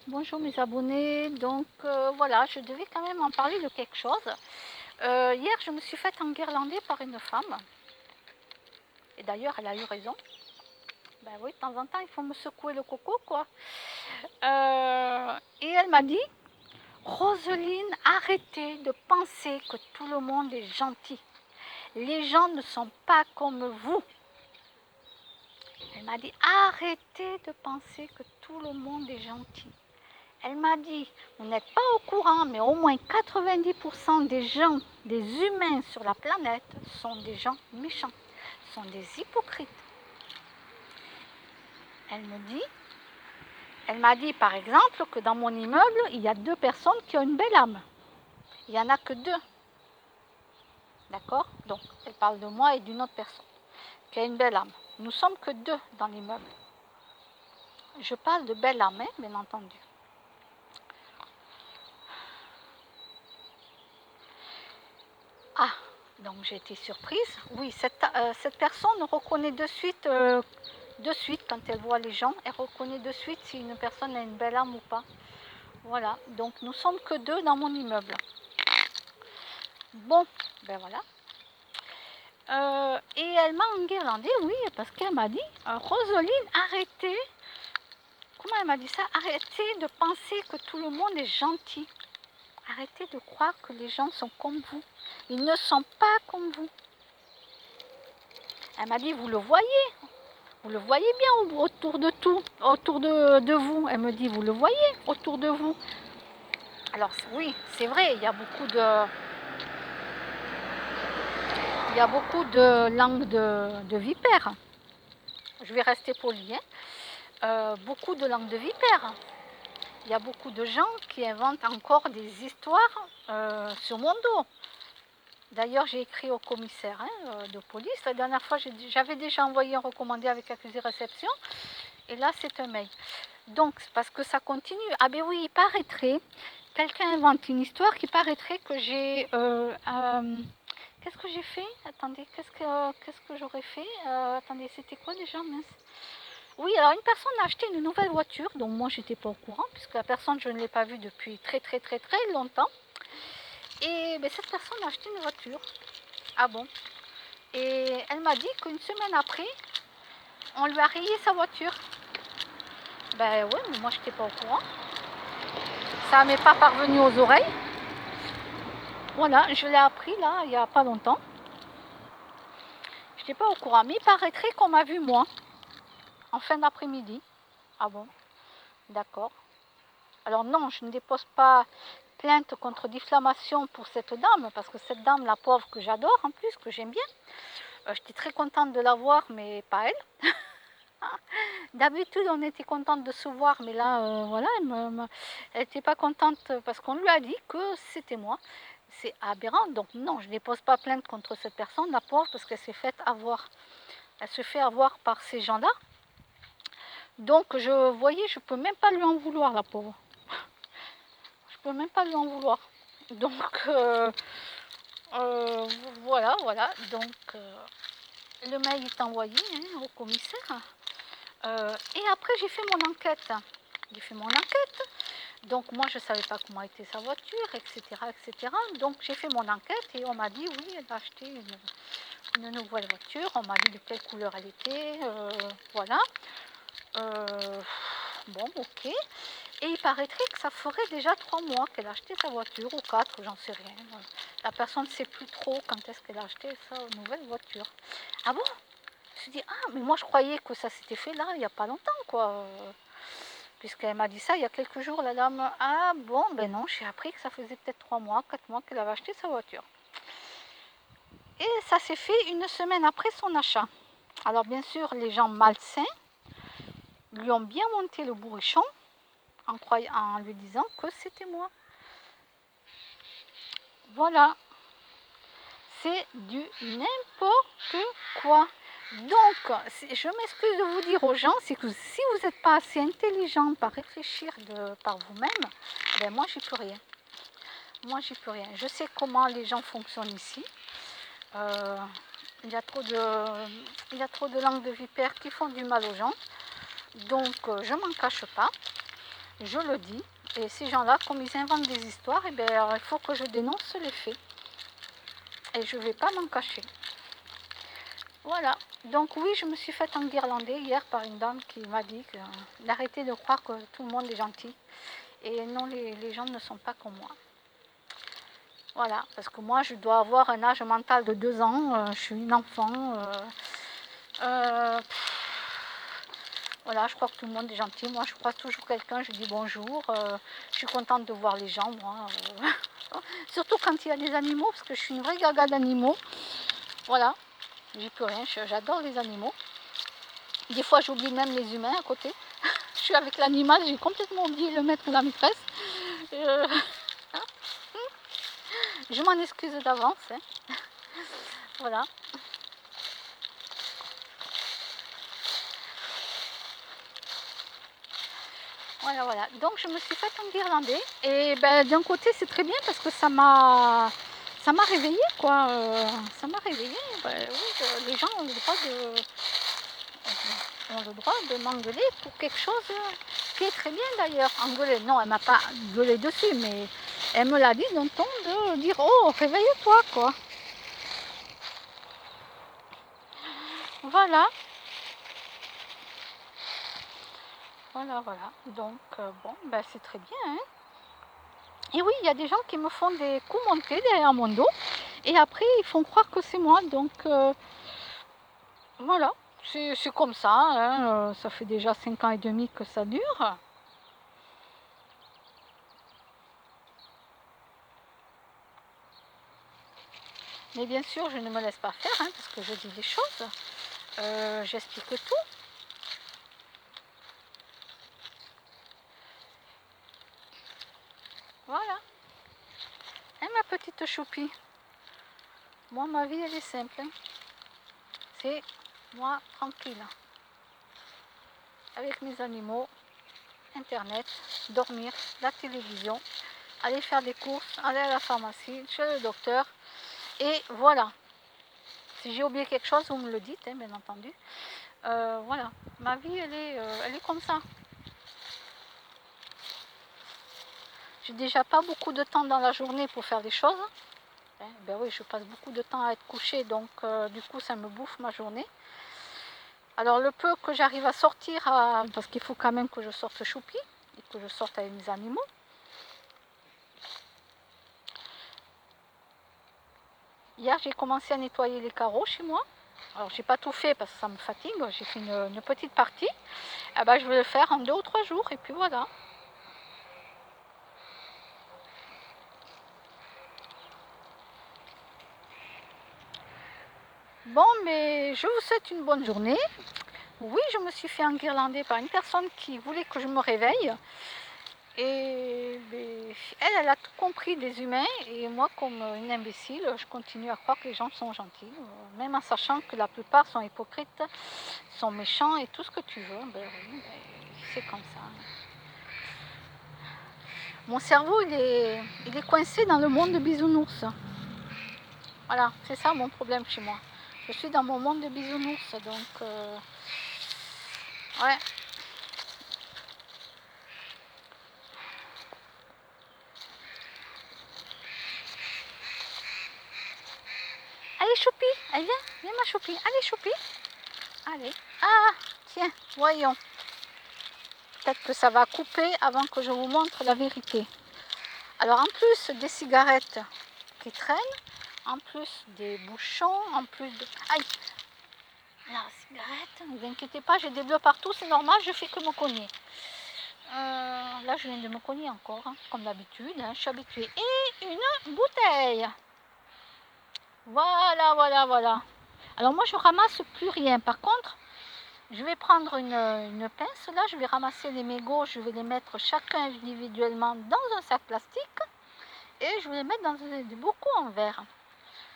Bonjour mes abonnés. Donc voilà, je devais quand même en parler de quelque chose. Hier, je me suis faite enguirlander par une femme. Et d'ailleurs, elle a eu raison. Ben oui, de temps en temps, il faut me secouer le coco, quoi. Et elle m'a dit, Roselyne, arrêtez de penser que tout le monde est gentil. Les gens ne sont pas comme vous. Elle m'a dit, arrêtez de penser que tout le monde est gentil. Elle m'a dit, vous n'êtes pas au courant, mais au moins 90% des gens, des humains sur la planète sont des gens méchants, sont des hypocrites. Elle m'a dit par exemple que dans mon immeuble, il y a 2 personnes qui ont une belle âme. Il n'y en a que 2. D'accord? Donc, elle parle de moi et d'une autre personne qui a une belle âme. Nous sommes que 2 dans l'immeuble. Je parle de belle âme, hein, bien entendu. Ah, donc j'ai été surprise. Oui, cette personne reconnaît de suite quand elle voit les gens, elle reconnaît de suite si une personne a une belle âme ou pas. Voilà, donc nous sommes que 2 dans mon immeuble. Bon, ben voilà. Et elle m'a enguirlandée, oui, parce qu'elle m'a dit, Roselyne, arrêtez. Comment elle m'a dit ça? Arrêtez de penser que tout le monde est gentil. Arrêtez de croire que les gens sont comme vous. Ils ne sont pas comme vous. Elle m'a dit, vous le voyez bien autour de autour de vous. Elle me dit, vous le voyez autour de vous. Alors oui, c'est vrai, il y a beaucoup de langues de vipères. Je vais rester polie, hein. Beaucoup de langues de vipères. Il y a beaucoup de gens qui inventent encore des histoires sur mon dos. D'ailleurs, j'ai écrit au commissaire de police. La dernière fois, j'avais déjà envoyé un recommandé avec accusé réception. Et là, c'est un mail. Donc, parce que ça continue. Ah ben oui, il paraîtrait, quelqu'un invente une histoire qui paraîtrait que j'ai... qu'est-ce que j'ai fait? Attendez, qu'est-ce que j'aurais fait? Attendez, c'était quoi déjà, mince? Oui, alors une personne a acheté une nouvelle voiture, donc moi j'étais pas au courant, puisque la personne je ne l'ai pas vue depuis très très très très longtemps. Et ben, cette personne a acheté une voiture. Ah bon? Et elle m'a dit qu'une semaine après, on lui a rayé sa voiture. Ben ouais, mais moi j'étais pas au courant. Ça m'est pas parvenu aux oreilles. Voilà, je l'ai appris là, il n'y a pas longtemps. Je n'étais pas au courant, mais il paraîtrait qu'on m'a vu moi, en fin d'après-midi. Ah bon? D'accord. Alors non, je ne dépose pas plainte contre diffamation pour cette dame, parce que cette dame, la pauvre, que j'adore en plus, que j'aime bien, j'étais très contente de la voir, mais pas elle. D'habitude, on était contente de se voir, mais là, voilà, elle n'était pas contente parce qu'on lui a dit que c'était moi. C'est aberrant. Donc non, je ne dépose pas plainte contre cette personne, la pauvre, parce qu'elle s'est faite avoir. Elle se fait avoir par ces gens-là. Donc je voyais, je ne peux même pas lui en vouloir, la pauvre. Je ne peux même pas lui en vouloir. Donc voilà. Donc le mail est envoyé au commissaire. Et après, j'ai fait mon enquête. Donc moi, je ne savais pas comment était sa voiture, etc. Donc j'ai fait mon enquête et on m'a dit, oui, elle a acheté une nouvelle voiture. On m'a dit de quelle couleur elle était. Voilà. Bon, ok. Et il paraîtrait que ça ferait déjà 3 mois qu'elle a acheté sa voiture, ou 4, j'en sais rien. La personne ne sait plus trop quand est-ce qu'elle a acheté sa nouvelle voiture. Ah bon? Je me suis dit, ah, mais moi je croyais que ça s'était fait là, il n'y a pas longtemps, quoi. Puisqu'elle m'a dit ça il y a quelques jours, la dame. Ah bon, ben non, j'ai appris que ça faisait peut-être 3 mois, 4 mois qu'elle avait acheté sa voiture. Et ça s'est fait une semaine après son achat. Alors bien sûr, les gens malsains lui ont bien monté le bourrichon en lui disant que c'était moi. Voilà, c'est du n'importe quoi. Donc, je m'excuse de vous dire aux gens, c'est que si vous n'êtes pas assez intelligent par réfléchir par vous-même, ben moi j'y peux rien. Je sais comment les gens fonctionnent ici. Il y a trop de langues de vipères qui font du mal aux gens. Donc je m'en cache pas. je le dis. Et ces gens-là, comme ils inventent des histoires, eh bien, il faut que je dénonce les faits. Et je ne vais pas m'en cacher. Voilà. Donc oui, je me suis faite enguirlander hier par une dame qui m'a dit d'arrêter de croire que tout le monde est gentil. Et non, les gens ne sont pas comme moi. Voilà, parce que moi, je dois avoir un âge mental de 2 ans, je suis une enfant. Euh, voilà, je crois que tout le monde est gentil. Moi, je croise toujours quelqu'un, je dis bonjour. Je suis contente de voir les gens, moi. Surtout quand il y a des animaux, parce que je suis une vraie gaga d'animaux. Voilà, j'y peux rien, j'adore les animaux. Des fois, j'oublie même les humains à côté. Je suis avec l'animal, j'ai complètement oublié le maître ou la maîtresse. Je m'en excuse d'avance. Hein. Voilà. Voilà, voilà. Donc je me suis faite enguirlander. Et ben, d'un côté, c'est très bien parce que ça m'a réveillée, quoi. Ça m'a réveillée. Ben, oui, les gens ont le droit de m'engueuler pour quelque chose qui est très bien d'ailleurs. Engueuler, non, elle m'a pas gueulé dessus, mais elle me l'a dit d'un ton de dire oh, réveille-toi, quoi. Voilà. Voilà, voilà. Donc, bon, ben c'est très bien, hein. Et oui, il y a des gens qui me font des coups montés derrière mon dos et après ils font croire que c'est moi. Donc voilà, c'est comme ça. Hein. Ça fait déjà 5 ans et demi que ça dure. Mais bien sûr, je ne me laisse pas faire hein, parce que je dis des choses. J'explique tout. Voilà. Et ma petite choupie. Moi, ma vie, elle est simple. Hein. C'est moi tranquille. Avec mes animaux, Internet, dormir, la télévision, aller faire des courses, aller à la pharmacie, chez le docteur. Et voilà. Si j'ai oublié quelque chose, vous me le dites, hein, bien entendu. Voilà. Ma vie, elle est comme ça. J'ai déjà pas beaucoup de temps dans la journée pour faire des choses. Ben oui, je passe beaucoup de temps à être couchée, donc du coup, ça me bouffe ma journée. Alors, le peu que j'arrive à sortir, parce qu'il faut quand même que je sorte choupi, et que je sorte avec mes animaux. Hier, j'ai commencé à nettoyer les carreaux chez moi. Alors, j'ai pas tout fait parce que ça me fatigue. J'ai fait une petite partie. Eh ben, je vais le faire en 2 ou 3 jours, et puis voilà. Bon, mais je vous souhaite une bonne journée. Oui, je me suis fait enguirlander par une personne qui voulait que je me réveille. Et elle a tout compris des humains. Et moi, comme une imbécile, je continue à croire que les gens sont gentils. Même en sachant que la plupart sont hypocrites, sont méchants et tout ce que tu veux. Ben oui, c'est comme ça. Mon cerveau, il est coincé dans le monde de bisounours. Voilà, c'est ça mon problème chez moi. Je suis dans mon monde de bisounours, donc... ouais. Allez, Choupi, allez, viens ma Choupi. Allez, Choupi. Allez. Ah, tiens, voyons. Peut-être que ça va couper avant que je vous montre la vérité. Alors, en plus des cigarettes qui traînent, en plus des bouchons, en plus de... Aïe! La cigarette, ne vous inquiétez pas, j'ai des bleus partout, c'est normal, je fais que me cogner. Là, je viens de me cogner encore, hein, comme d'habitude, hein, je suis habituée. Et une bouteille. Voilà, voilà, voilà. Alors moi, je ramasse plus rien. Par contre, je vais prendre une pince, là, je vais ramasser les mégots, je vais les mettre chacun individuellement dans un sac plastique et je vais les mettre dans des bocaux en verre.